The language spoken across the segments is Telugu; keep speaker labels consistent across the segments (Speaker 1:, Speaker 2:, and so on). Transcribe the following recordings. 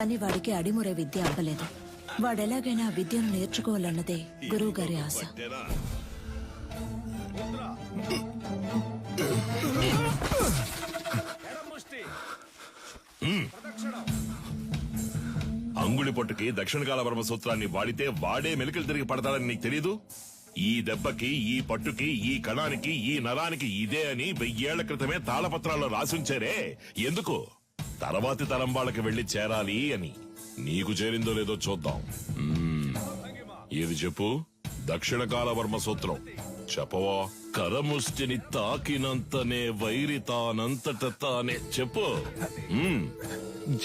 Speaker 1: కానీ వాడికి అడిమురే విద్య అవ్వలేదు. వాడెలాగైనా విద్యను నేర్చుకోవాలన్నదే గురువు గారి ఆశ.
Speaker 2: అంగుళి పొట్టుకి దక్షిణ కాల వర్మ సూత్రాన్ని వాడితే వాడే మెలికలు తిరిగి పడతాడని నీకు తెలీదు? ఈ దెబ్బకి, ఈ పట్టుకి, ఈ కణానికి, ఈ నరానికి ఇదే అని 1000 ఏళ్ల క్రితమే తాళపత్రాల్లో రాసుంచారే. ఎందుకు? తర్వాతి తరం వాళ్ళకి వెళ్లి చేరాలి అని. నీకు చేరిందో లేదో చూద్దాం. ఇది చెప్పు. దక్షిణ కాల వర్మ సూత్రం చెప్పవా? కరముష్టిని తాకినంతనే వైరి తానంతట తానే. చెప్పు.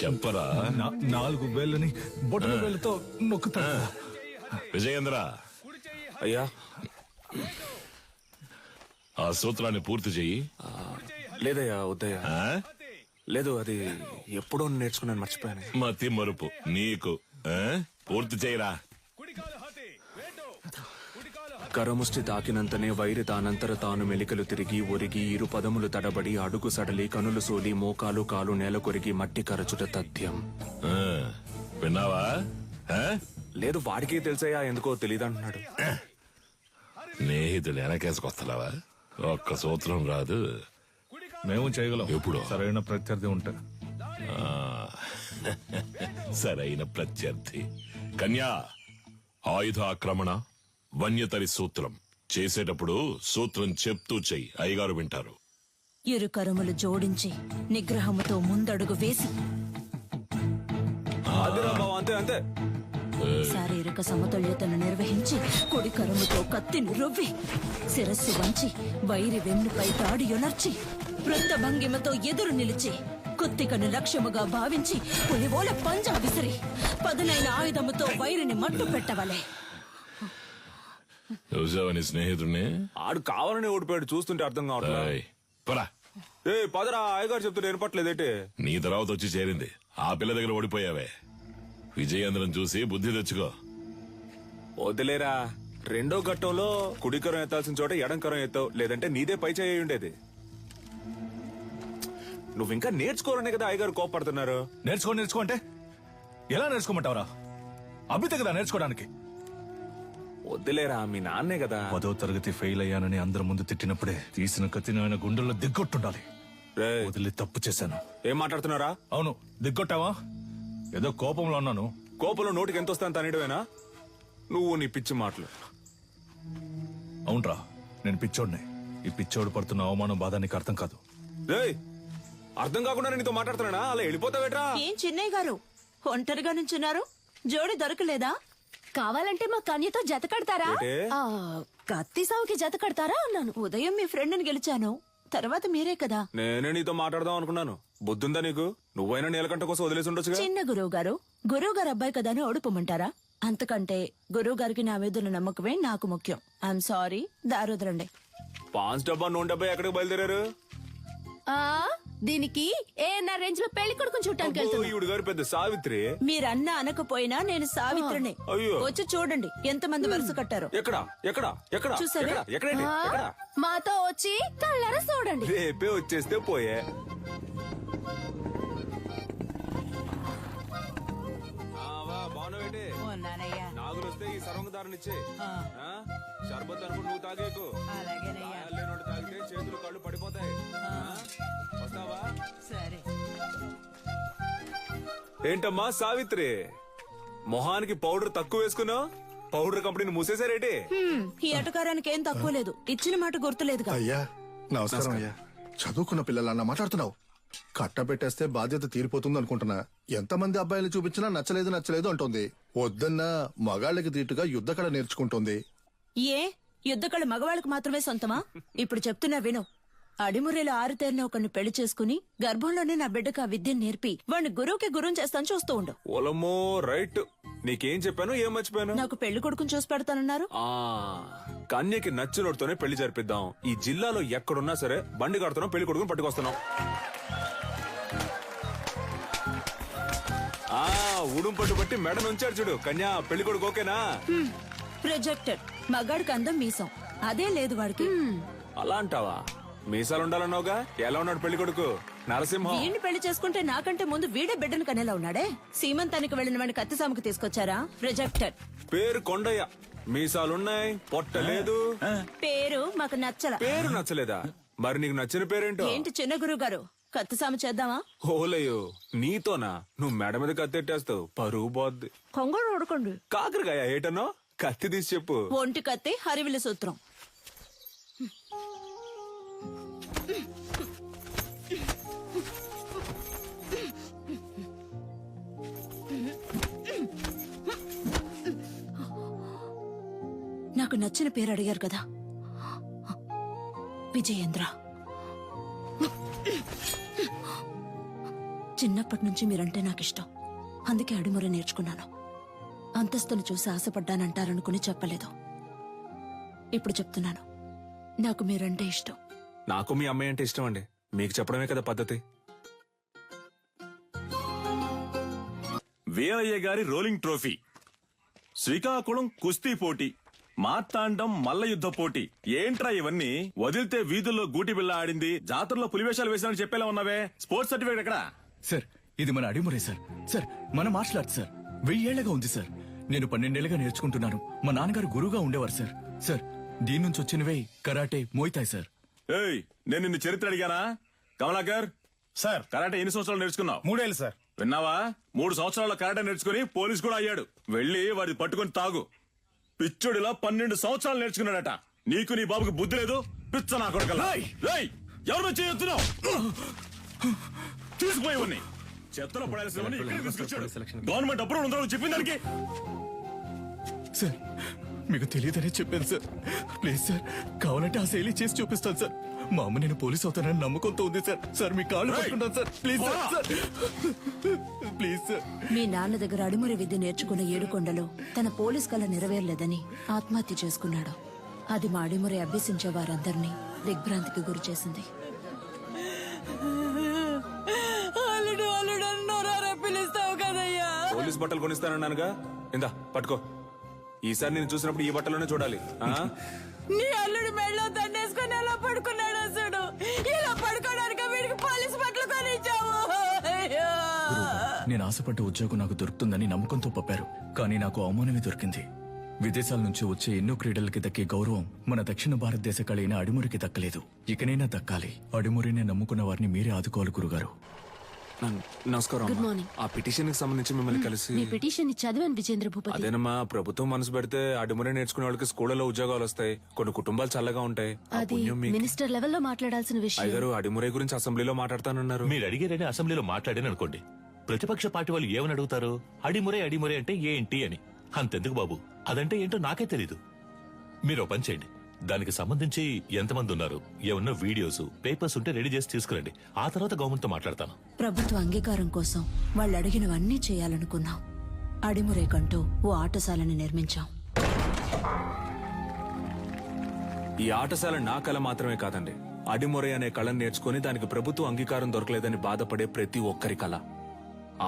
Speaker 2: చెప్పరా?
Speaker 3: 4 వేళ్ళని బొట్టన వేళ్ళతో నొక్కుతా.
Speaker 2: విజయేంద్ర,
Speaker 4: అయ్యా,
Speaker 2: ఆ సూత్రాన్ని పూర్తి చెయ్యి.
Speaker 4: లేదయ్యా, వద్దయ్యా. లేదు, అది ఎప్పుడో నేర్చుకున్నాను, మర్చిపోయాను.
Speaker 2: మతి మరుపు నీకు. పూర్తి చేయరా.
Speaker 4: కరముష్టి తాకినంతనే వైరి తానంతర తాను మెలికలు తిరిగి ఒరిగి 2 పదములు తడబడి అడుగు సడలి కనులు సోలి మోకాలు కాలు నేల కొరిగి మట్టి కరచుట తథ్యం.
Speaker 2: విన్నావా?
Speaker 4: లేదు, వాడికి తెలుసయ్యా, ఎందుకో తెలియదంటున్నాడు.
Speaker 2: స్నేహితులు వెనకేసుకొస్తున్నావా? ఒక్క సూత్రం రాదు.
Speaker 3: మేము చేయగలం.
Speaker 2: ఎప్పుడు?
Speaker 3: సరైన ప్రత్యర్థి ఉంటే.
Speaker 2: సరైన ప్రత్యర్థి. కన్యా, ఆయుధ ఆక్రమణ వన్యతరి సూత్రం చేసేటప్పుడు సూత్రం చెప్తూ చెయ్యి. అయ్యగారు వింటారు.
Speaker 1: 2 కరములు జోడించి నిగ్రహముతో ముందడుగు వేసి
Speaker 4: అంతే అంతే.
Speaker 1: శారీరక సమతుల్యతను నిర్వహించి కుడి కరముతో కత్తిని రువ్వి శిరస్సు వంచి వైరి వెన్నుపై తాడి యొనర్చి వృత్త భంగిమతో ఎదురు నిలిచి కుత్తికను లక్ష్యముగా భావించి పులివోల పంజా విసిరి పదునైన ఆయుధముతో వైరిని మట్టు పెట్టవలే.
Speaker 2: చూసావని స్నేహితుడిని?
Speaker 4: ఆడు కావాలని ఓడిపోయాడు, చూస్తుంటే అర్థం కావట్లేదు.
Speaker 2: పరా.
Speaker 4: పదరా, అయ్యగారు చెప్తుంటే ఏర్పట్లేదేంటి?
Speaker 2: నీ తర్వాత వచ్చి చేరింది. ఆ పిల్ల దగ్గర ఓడిపోయావే. విజయేంద్రం చూసి బుద్ధి తెచ్చుకో.
Speaker 4: వదిలేరా, 2వ ఘట్టంలో కుడికరం ఎత్తాల్సిన చోట ఎడంకరం ఎత్తావు, లేదంటే నీదే పై చేయి ఉండేది. నువ్వు ఇంకా నేర్చుకోరనే కదా అయ్యగారు కోపడుతున్నారు.
Speaker 3: నేర్చుకో అంటే ఎలా నేర్చుకోమంటావరా? అభితే కదా నేర్చుకోవడానికి.
Speaker 4: వద్దులేరా, మీ నాన్నే కదా.
Speaker 3: 10వ తరగతి ఫెయిల్ అయ్యానని అందరి ముందు తిట్టినప్పుడే తీసిన కత్తిని ఆయన గుండెల్లో దిగ్గొట్టుండాలి. వదిలి తప్పు చేశాను.
Speaker 4: ఏం మాట్లాడుతున్నారా?
Speaker 3: అవును, దిగ్గొట్టావా? ఏదో కోపంలో ఉన్నాను.
Speaker 4: కోపంలో నోటికి ఎంత వస్తాను తనేయడమేనా? నువ్వు నీ పిచ్చి మాటలు.
Speaker 3: అవునరా, నేను పిచ్చోడిని. ఈ పిచ్చోడు పడుతున్న అవమానం బాధ నీకు అర్థం కాదు.
Speaker 4: అర్థం కాకుండా నీతో మాట్లాడుతున్నానా? అలా వెళ్ళిపోతావేట్రా?
Speaker 1: ఏం చిన్నయ్య గారు ఒంటరిగా నుంచున్నారు? జోడి దొరకలేదా?
Speaker 5: కావాలంటే మా కన్యతో జత కడతారా?
Speaker 1: కత్తి సావుకి జత కడతారా అన్నాను. ఉదయం మీ ఫ్రెండ్ని గెలిచాను, తర్వాత మీరే కదా.
Speaker 4: నేనే నీతో మాట్లాడదాం అనుకున్నాను. బుద్ధుందా నీకు? నువ్వైనా నీలకంట కోసం వదిలేసి ఉండొచ్చు.
Speaker 1: చిన్న గురువు గారు అబ్బాయి కదా అని ఓడిపోమంటారా? అంతకంటే గురువు గారికి నా మీద నమ్మకమే నాకు ముఖ్యం. I'm sorry, దారుదరండి.
Speaker 4: 5 డబ్బా 100 డబ్బా ఎక్కడికి బయలుదేరారు?
Speaker 5: దీనికి ఏఎన్ఆర్ రేంజ్ లో పెళ్లి కొడుకుని చూడటానికి వెళ్తున్నా.
Speaker 4: ఈవిడ గారు పెద్ద సావిత్రి.
Speaker 1: మీరన్నా అనకపోయినా నేను సావిత్రిని.
Speaker 4: అయ్యో,
Speaker 1: వచ్చి చూడండి ఎంత మంది వరుస కట్టారు.
Speaker 4: ఎక్కడ ఎక్కడ ఎక్కడ
Speaker 1: చూసారా?
Speaker 4: ఎక్కడండి? ఎక్కడ?
Speaker 5: మాతో వచ్చి కళ్ళారా చూడండి.
Speaker 4: రేపే వచ్చేస్తే పోయే. నాగులు వస్తే ఈ సర్వంగదారునిచ్చే. షర్బత్ అనుకుని నువ్వు తాగేకు. లేనోడు తాగితే చేతులు కళ్ళు పడిపోతాయి. వస్తావా?
Speaker 1: సరే.
Speaker 4: ఏంటమ్మా సావిత్రి, మొహానికి పౌడర్ తక్కువ వేసుకున్నావు? పౌడర్ కంపెనీని మూసేశారేటి?
Speaker 1: ఈ అటకారానికి ఏం తక్కువ లేదు. ఇచ్చిన మాట గుర్తులేదు.
Speaker 6: అయ్యా నమస్కారం. అయ్యా, చదువుకున్న పిల్లలన్నా మాట్లాడుతున్నావు. కట్టబెట్టేస్తే బాధ్యత తీరిపోతుంది అనుకుంటున్నా. ఎంతమంది అబ్బాయిలు చూపించినా నచ్చలేదు అంటుంది. వద్దన్నా మగాళ్ళకి తీటుగా యుద్ధకళ నేర్చుకుంటుంది.
Speaker 1: ఏ యుద్ధకళ మగవాళ్ళకి మాత్రమే సొంతమా? ఇప్పుడు చెప్తున్నా విను. అడిమురేలో ఆరుతేరిన ఒకరిని పెళ్లి చేసుకుని గర్భంలోనే నా బిడ్డకు ఆ విద్యను నేర్పి వాడిని గురువుకి గురువు చేస్తాను, చూస్తూ ఉండు.
Speaker 4: ఓలమ్మో, రైట్. నీకేం చెప్పాను, ఏం మర్చిపోయాను?
Speaker 1: నాకు పెళ్లి కొడుకుని చూసి పెడతానన్నారు.
Speaker 4: కన్యకి నచ్చినోడితోనే పెళ్లి జరిపిద్దాం. ఈ జిల్లాలో ఎక్కడున్నా సరే బండి కడుతున్నాం, పెళ్లి కొడుకుని పట్టుకొస్తున్నాం. ఉడుం పట్టు బట్టి మెడ నుంచాడు చూడు. కన్యా, పెళ్లి కొడుకు ఓకేనా?
Speaker 1: ప్రొజెక్టెడ్. మగాడికి అందం మీసం, అదే లేదు వాడికి.
Speaker 4: అలా అంటావా? మీసాలుండాలన్నావుగా. ఎలా ఉన్నాడు పెళ్లి కొడుకు? నరసింహం
Speaker 1: వీడిని పెళ్లి చేసుకుంటే నాకంటే ముందు వీడే బిడ్డను కనేలా ఉన్నాడే. సీమంతానికి వెళ్ళిన వాడిని కత్తిసాముకు తీసుకొచ్చారా? రిజెక్టెడ్.
Speaker 4: పేరు కొండయ్య, మీసాలున్నాయి, పొట్ట లేదు.
Speaker 1: పేరు మాకు నచ్చల.
Speaker 4: పేరు నచ్చలేదా? మరి నీకు నచ్చిన పేరేంటో?
Speaker 1: ఏంటి చిన్న గురువు గారు, కత్తిసాము చేద్దామా?
Speaker 4: ఓలయ్యో, నీతోనా? నువ్వు మెడ మీద కత్తెట్టేస్తావు, పరువు పోద్ది.
Speaker 1: కొంగడు ఉడకండి.
Speaker 4: కాకరకాయ ఏటనో కత్తి తీసి చెప్పు.
Speaker 1: ఒంటి కత్తి హరివిల సూత్రం. నాకు నచ్చిన పేరు అడిగారు కదా, విజయేంద్ర. చిన్నప్పటి నుంచి మీరంటే నాకు ఇష్టం, అందుకే అడిముర నేర్చుకున్నాను. అంతస్తును చూసి ఆశపడ్డానంటారనుకుని చెప్పలేదు. ఇప్పుడు చెప్తున్నాను, నాకు మీరంటే ఇష్టం.
Speaker 4: నాకు మీ అమ్మాయి అంటే ఇష్టం అండి, మీకు చెప్పడమే కదా పద్ధతి.
Speaker 7: వీరయ్య గారి రోలింగ్ ట్రోఫీ, శ్రీకాకుళం కుస్తీ పోటీ, మార్తాండం మల్ల యుద్ధ పోటీ. ఏంట్రా ఇవన్నీ? వదిలితే వీధుల్లో గూటి బిళ్ళ ఆడింది, జాతరలో పులివేషాలు వేసినట్టు చెప్పేలా ఉన్నావే. స్పోర్ట్స్ సర్టిఫికేట్ ఎక్కడా?
Speaker 3: సార్, ఇది మన అడిమురే సార్. సార్, మన మార్షల్ ఆర్ట్స్ సార్. 1000 ఏళ్లగా ఉంది సార్. నేను 12 ఏళ్లుగా నేర్చుకుంటున్నాను. మా నాన్నగారు గురువుగా ఉండేవారు సార్. సార్, దీని నుంచి వచ్చినవే కరాటే, మోయితాయ్ సార్.
Speaker 7: ఏయ్, నేను నిన్ను చరిత్ర అడిగానా? కమలాకర్
Speaker 8: సార్,
Speaker 7: కరాటే ఎన్ని సంవత్సరాలు నేర్చుకున్నావు?
Speaker 8: 3 ఏళ్ళు సార్.
Speaker 7: విన్నావా? 3 సంవత్సరాల కరాటే నేర్చుకుని పోలీస్ కూడా అయ్యాడు. వెళ్ళి వాడి పట్టుకుని తాగు. పిచ్చుడిలా 12 సంవత్సరాలు నేర్చుకున్నాడట. నీకు నీ బాబుకి బుద్ధి లేదు. పిచ్చ నా కొడుకల్లా. రేయ్, ఎవరు వచ్చి చెప్తున్నావు? తీసుకుపోయి చెత్తలో పడాల్సినవన్నీ ఇక్కడికి తీసుకొచ్చాడు. గవర్నమెంట్ అప్రూవల్ ఉందో చెప్పిన దానికి.
Speaker 3: సార్, మీకు తెలియదనే చెప్పాను సార్. ప్లీజ్ సార్, కావాలంటే ఆ శైలి చేసి చూపిస్తాను సార్. మా అమ్మ నేను పోలీస్ అవుతానని నమ్మకంతో ఉంది సార్. సార్, మీ కాళ్ళు పట్టుకుంటాను sir. Please sir, sir. Please sir.
Speaker 1: మీ నాన్న దగ్గర అడిమురి విద్య నేర్చుకున్న ఏడుకొండలో తన పోలీస్ కళ నెరవేరలేదని ఆత్మహత్య చేసుకున్నాడు. అది మా అడిమురి అభ్యసించే వారందరినీ దిగ్భ్రాంతికి గురి చేసింది.
Speaker 4: పోలీస్ బట్టలు కొనిస్తానన్నానుగా, ఇందా పట్టుకో. ఈసారి నేను చూసినప్పుడు ఈ బట్టలోనే చూడాలి.
Speaker 1: నీ అల్లుడు మెళ్ళో దండేసుకుని ఎలా పడుకున్నాడు అసలు? ఇలా పడుకోవడానికి వీడికి పోలీసు బట్టలు కొనిచ్చావు.
Speaker 3: నేను ఆశపడ్డ ఉద్యోగం నాకు దొరుకుతుందని నమ్మకంతో పంపారు. కానీ నాకు అవమానమే దొరికింది. విదేశాల నుంచి వచ్చే ఎన్నో క్రీడలకి దక్కే గౌరవం మన దక్షిణ భారతదేశ కళైన అడిమురికి దక్కలేదు. ఇకనైనా దక్కాలి. అడిమురినే నమ్ముకున్న వారిని మీరే ఆదుకోవాలి గురుగారు.
Speaker 4: నమస్కారం.
Speaker 5: Good morning.
Speaker 4: ఆ పిటిషన్ కి సంబంధించి మిమ్మల్ని కలిసి.
Speaker 5: మీ పిటిషన్ ని చదివాను విజేంద్ర భూపతి.
Speaker 4: అదేనమ్మా, ప్రభుత్వం మనసు పెడితే అడిమురే నేర్చుకునే వాళ్ళకి స్కూళ్ళలో ఉద్యోగాలు వస్తాయి. కొన్ని కుటుంబాలు చల్లగా ఉంటాయి. ఆ
Speaker 5: అది
Speaker 4: పుణ్యం మీకు.
Speaker 5: మినిస్టర్ లెవెల్లో మాట్లాడాల్సిన విషయం.
Speaker 4: అయ్యగారు అడిమురే గురించి అసెంబ్లీలో మాట్లాడతానన్నారు.
Speaker 9: మీరు అడిగారని అసెంబ్లీలో మాట్లాడాను అనుకోండి, ప్రతిపక్ష పార్టీ వాళ్ళు ఏమని అడుగుతారు? అడిమురే అడిమురే అంటే ఏంటి అని. అంతెందుకు బాబు, అదంటే ఏంటో నాకే తెలీదు. మీరు ఓ పని చేయండి, దానికి సంబంధించి ఎంతమంది ఉన్నారు, ఏమన్నా వీడియోస్, పేపర్స్ ఉంటే రెడీ చేసి తీసుకురండి. ఆ తర్వాత గవర్నమెంట్ తో మాట్లాడతాను.
Speaker 1: ప్రభుత్వ అంగీకారం కోసం వాళ్ళు అడిగినవన్నీ చేయాలనుకున్నాం. అడిమురేకంటూ ఓ ఆటశాలని నిర్మించాం.
Speaker 4: ఈ ఆటశాల నా కళ మాత్రమే కాదండి. అడిమురే అనే కళను నేర్చుకుని దానికి ప్రభుత్వ అంగీకారం దొరకలేదని బాధపడే ప్రతి ఒక్కరి కళ.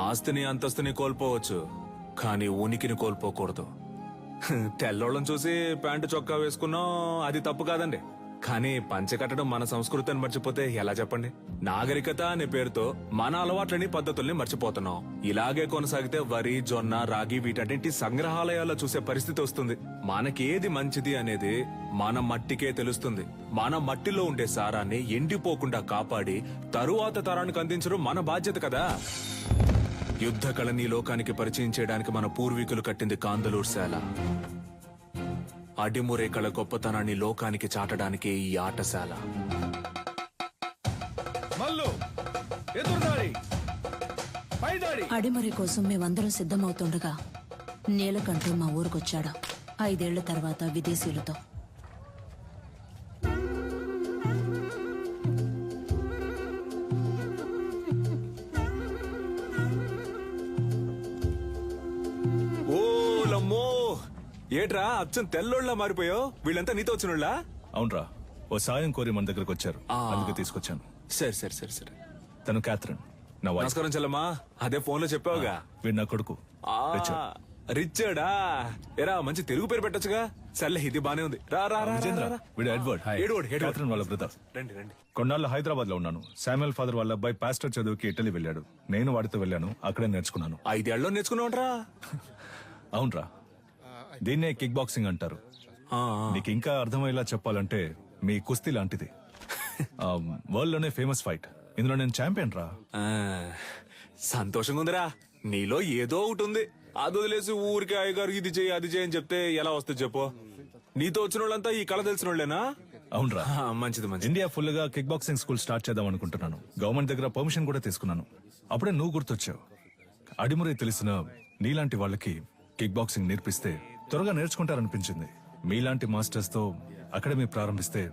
Speaker 4: ఆస్తిని అంతస్తుని కోల్పోవచ్చు, కానీ ఉనికిని కోల్పోకూడదు. తెల్లోళ్ళని చూసి ప్యాంటు చొక్కా వేసుకున్నాం, అది తప్పు కాదండి. కానీ పంచె కట్టడం మన సంస్కృతిని మర్చిపోతే ఎలా చెప్పండి? నాగరికత అనే పేరుతో మన అలవాట్లని, పద్ధతుల్ని మర్చిపోతున్నాం. ఇలాగే కొనసాగితే వరి, జొన్న, రాగి వీటన్నింటి సంగ్రహాలయాల్లో చూసే పరిస్థితి వస్తుంది. మనకేది మంచిది అనేది మన మట్టికే తెలుస్తుంది. మన మట్టిలో ఉండే సారాన్ని ఎండిపోకుండా కాపాడి తరువాత తరానికి అందించడం మన బాధ్యత కదా. యుద్ధ కళని లోకానికి పరిచయం చేయడానికి మన పూర్వీకులు కట్టింది కాందలూరు శాల. అడిమురే కళ గొప్పతనాన్ని లోకానికి చాటడానికి ఈ ఆటశాల.
Speaker 1: అడిమురి కోసం మేమందరం సిద్ధమవుతుండగా నీలకంఠు మా ఊరికొచ్చాడు. 5 ఏళ్ల తర్వాత విదేశీయులతో.
Speaker 4: ఏట్రా అచ్చం తెల్లోళ్ళ మారిపోయావు? వీళ్ళంతా నీతో వచ్చినోళ్ళా?
Speaker 3: అవునరా, ఓ సాయం కోరి మన దగ్గరకు వచ్చారు, అందుకే తీసుకొచ్చాను.
Speaker 4: సరే సరే సరే సరే.
Speaker 3: తను క్యాథరిన్, నా వైఫ్.
Speaker 4: నమస్కారం చెల్లమ్మా. అదే ఫోన్ లో చెప్పావుగా.
Speaker 3: వీడు నా కొడుకు
Speaker 4: ఆ,
Speaker 3: రిచర్డ్.
Speaker 4: రిచర్డా ఎరా మంచి తెలుగు పేరు పెట్టొచ్చుగా సర్లే ఇది బానే ఉంది రా రా రా,
Speaker 3: విజేంద్ర
Speaker 4: రా, రా.
Speaker 3: వీడు ఎడ్వర్డ్
Speaker 4: ఎడ్వర్డ్, ఎడ్వర్డ్.
Speaker 3: క్యాథరిన్ వాళ్ళ బ్రదర్.
Speaker 4: రండి రండి
Speaker 3: కొన్నాళ్ళు హైదరాబాద్ లో ఉన్నాను. శామ్యుల్ ఫాదర్ వాళ్ళ అబ్బాయి పాస్టర్ చదువుకి ఇటలీ వెళ్ళాడు. నేను వాడితో వెళ్ళాను, అక్కడే నేర్చుకున్నాను.
Speaker 4: 5 ఏళ్ళలో నేర్చుకున్నావుట్రా
Speaker 3: అవునరా, దీన్నే కిక్ బాక్సింగ్ అంటారు. నీకు ఇంకా అర్థమయ్యేలా చెప్పాలంటే మీ కుస్తీ లాంటిది. వరల్డ్ లోనే ఫేమస్ ఫైట్. ఇందులో నేను ఛాంపియన్ రా.
Speaker 4: సంతోషంగా ఉందిరా, నీలో ఏదో ఒకటి ఉంది. అది వదిలేసి ఊరికి అయ్యగారు ఇది చేయి అది చేయని చెప్తే ఎలా వస్తుంది చెప్పు. నీతో వచ్చిన వాళ్ళంతా ఈ కళ తెలిసిన వాళ్ళేనా?
Speaker 3: అవునరా,
Speaker 4: మంచిది మంచిది.
Speaker 3: ఇండియా ఫుల్ గా కిక్ బాక్సింగ్ స్కూల్ స్టార్ట్ చేద్దాం అనుకుంటున్నాను. గవర్నమెంట్ దగ్గర పర్మిషన్ కూడా తీసుకున్నాను. అప్పుడే నువ్వు గుర్తొచ్చావు. అడిమురే తెలిసిన నీలాంటి వాళ్ళకి కిక్ బాక్సింగ్ నేర్పిస్తే త్వరగా నేర్చుకుంటారనిపించింది. మీలాంటి మాస్టర్స్ తో అకాడమీ ప్రారంభిస్తే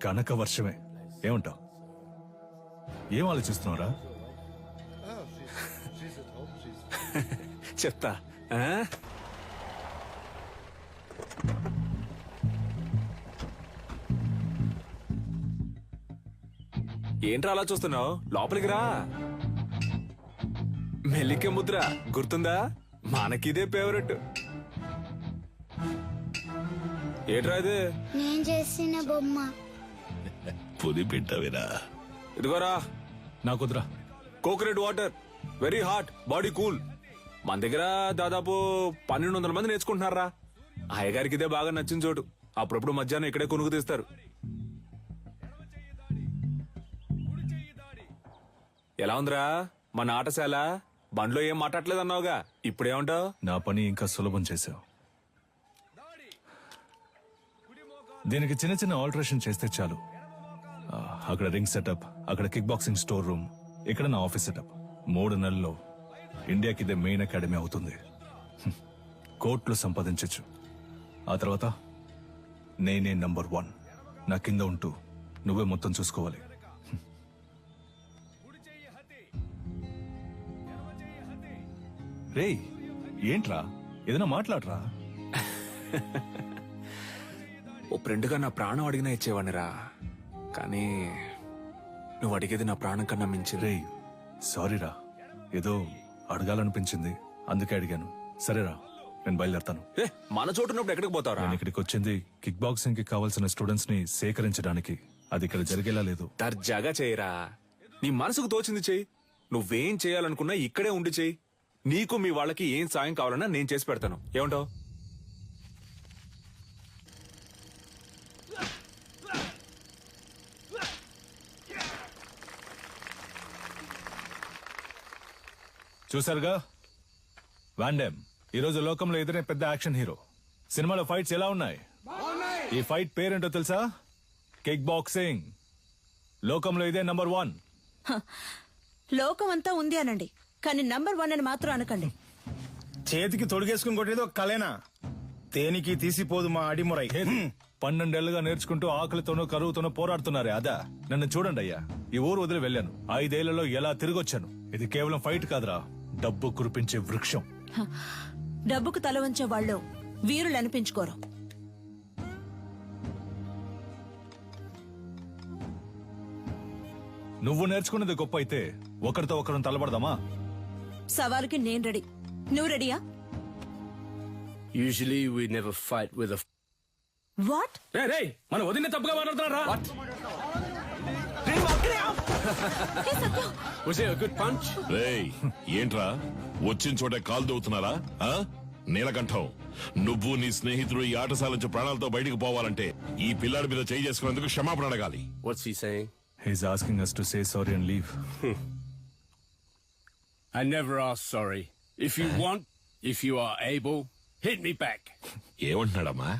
Speaker 3: కనక వర్షమే. ఏమంటావు? ఏం ఆలోచిస్తున్నావురా?
Speaker 4: చెప్తా ఆ? ఏంట్రా అలా చూస్తున్నావు? లోపలికి రా. మెల్లికే ముద్ర గుర్తుందా? మనకిదే ఫేవరెట్. ఏంట్రా ఇది?
Speaker 8: నేను చేసిన బొమ్మ.
Speaker 2: పుది పెట్టవిరా.
Speaker 4: ఇదిగోరా
Speaker 3: నాకొద్దురా.
Speaker 4: Coconut water, very hot, body cool. మన దగ్గర దాదాపు 1200 మంది నేర్చుకుంటున్నారా. అయ్యగారికి ఇదే బాగా నచ్చిన చోటు. అప్పుడప్పుడు మధ్యాహ్నం ఇక్కడే కొనుక్కు తీస్తారు. ఎలా ఉందిరా మన ఆటశాల? బండ్లో ఏం మాట్లాడలేదు అన్నావుగా, ఇప్పుడేమంటావు?
Speaker 3: నా పని ఇంకా సులభం చేశావు. దీనికి చిన్న చిన్న ఆల్టరేషన్ చేస్తే చాలు. అక్కడ రింగ్ సెటప్, అక్కడ కిక్ బాక్సింగ్ స్టోర్ రూమ్, ఇక్కడ నా ఆఫీస్ సెటప్. 3 నెలల్లో ఇండియాకి ఇదే మెయిన్ అకాడమీ అవుతుంది. కోట్లు సంపాదించచ్చు. ఆ తర్వాత నేనే నంబర్ 1. నా కింద ఉంటూ నువ్వే మొత్తం చూసుకోవాలి. రేయ్, ఏంట్రా? ఏదైనా మాట్లాడరా.
Speaker 4: ఓ ఫ్రెండ్గా నా ప్రాణం అడిగినా ఇచ్చేవాడినిరా, కానీ నువ్వు అడిగేది నా ప్రాణం కన్నా మించింది.
Speaker 3: రేయ్, సారీరా, ఏదో అడగాలనిపించింది, అందుకే అడిగాను. సరేరా, నేను బయలుదేరతాను.
Speaker 4: ఏ, మన చోటున్నప్పుడు ఎక్కడికి పోతావురా?
Speaker 3: నేను ఇక్కడికి వచ్చింది కిక్ బాక్సింగ్ కి కావాల్సిన స్టూడెంట్స్ ని సేకరించడానికి. అది ఇక్కడ జరిగేలా లేదు.
Speaker 4: దర్జాగా చేయరా, నీ మనసుకు తోచింది చెయ్యి. నువ్వేం చేయాలనుకున్నా ఇక్కడే ఉండి చెయ్యి. నీకు మీ వాళ్ళకి ఏం సాయం కావాలన్నా నేను చేసి పెడతాను. ఏమంటావు?
Speaker 3: చూసారుగా, వాండెమ్ ఈరోజు లోకంలో ఎదురే పెద్ద యాక్షన్ హీరో. సినిమాలో ఫైట్స్ ఎలా ఉన్నాయి? ఈ ఫైట్ పేరేంటో తెలుసా? Kick boxing. లోకంలో ఇదే నంబర్ 1.
Speaker 1: లోకం అంతా ఉంది అనండి, కానీ నంబర్ 1 అని మాత్రం అనకండి.
Speaker 10: చేతికి తొడిగేసుకుని కొట్టేది ఒక కలేనా? దేనికి తీసిపోదు మా అడిమురై.
Speaker 3: 12 ఏళ్లుగా నేర్చుకుంటూ ఆకలితోనూ కరువుతోనూ పోరాడుతున్నారే అదా? నన్ను చూడండి అయ్యా, ఈ ఊరు వదిలి వెళ్ళాను. 5 ఏళ్లలో ఎలా తిరిగొచ్చాను. ఇది కేవలం ఫైట్ కాదురా, డబ్బు కురిపించే వృక్షం.
Speaker 1: డబ్బుకు తల వంచే వాళ్ళు వీరులు అనిపించుకోరు.
Speaker 3: నువ్వు నేర్చుకున్నది గొప్ప అయితే ఒకరితో ఒకరిని తలబడదామా?
Speaker 1: సవాలుకి నేను రెడీ. నువ్వు రెడీయా?
Speaker 11: Usually we never fight with a...
Speaker 1: what?
Speaker 10: మన వదిన తప్పుగా మాట్లాడుతున్నారా?
Speaker 11: Was it a good punch?
Speaker 2: రేయ్, ఏంట్రా వచ్చిన చోట కాలు దవ్వుతున్నారా? నీలకంఠం, నువ్వు నీ స్నేహితుడు ఈ ఆటశాల నుంచి ప్రాణాలతో బయటికి పోవాలంటే ఈ పిల్లాడి మీద చేయి చేసుకున్నందుకు క్షమాపణ అడగాలి.
Speaker 11: What's he saying?
Speaker 3: He's asking us to say sorry and leave.
Speaker 11: I never ask sorry. If you want, if you are able, hit me back.
Speaker 2: ఏమంటున్నాడమ్మా?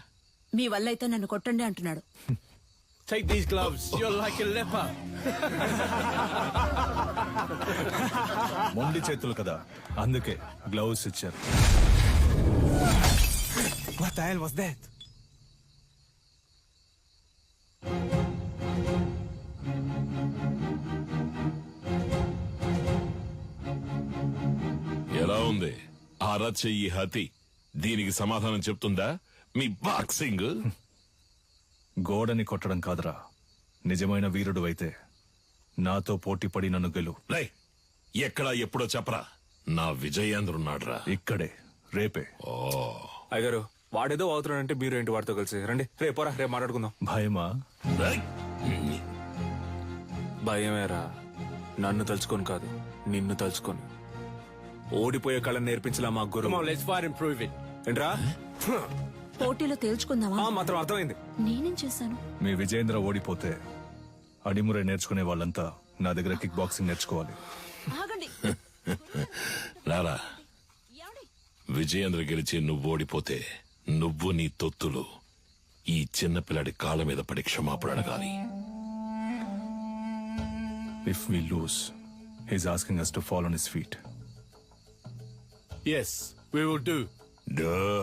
Speaker 1: మీ వల్ల అయితే నన్ను కొట్టండి అంటున్నాడు.
Speaker 11: Take these gloves. You're like a leper.
Speaker 3: మొండి చేతులు కదా, అందుకే గ్లౌస్ ఇచ్చారు.
Speaker 10: What the hell was that?
Speaker 2: ఎలా ఉంది అరచెయ్యి హతి? దీనికి సమాధానం చెప్తుందా మీ బాక్సింగ్?
Speaker 3: గోడని కొట్టడం కాదురా, నిజమైన వీరుడు అయితే నాతో పోటీ పడి నన్ను గెలు.
Speaker 2: రేయ్, ఎక్కడా ఎప్పుడో చెప్పరా, నా విజయేంద్రున్నాడ్రా.
Speaker 3: ఇక్కడే రేపే.
Speaker 4: అయ్యగారు వాడేదో అవుతున్నాడంటే మీరు ఏంటి వాడితో కలిసి రండి రేపోరా రేపు మాట్లాడుకుందాం.
Speaker 3: భయమా?
Speaker 4: భయమేరా, నన్ను తలుచుకొని కాదు నిన్ను తలుచుకొని. ఓడిపోయే కళను నేర్పించలా మా
Speaker 11: Come
Speaker 4: గురువు.
Speaker 11: on, let's fight and prove it.
Speaker 4: ఏంట్రా
Speaker 1: పోటీలో తేల్చుకుందామా?
Speaker 4: మాత్రం అర్థమైంది.
Speaker 5: నేనేం చేశాను?
Speaker 3: మీ విజయేంద్ర ఓడిపోతే అడిమురే నేర్చుకునే వాళ్ళంతా నా దగ్గర కిక్ బాక్సింగ్ నేర్చుకోవాలి.
Speaker 1: ఆగండి.
Speaker 2: రారా విజయేంద్ర గెలిచి నువ్వు ఓడిపోతే నువ్వు నీ తొత్తులు ఈ చిన్నపిల్లాడి కాళ్ళ మీద పడి క్షమాపణ అడగాలి.
Speaker 3: If we lose he's asking us to fall on his feet.
Speaker 11: Yes, we will do.
Speaker 2: Duh.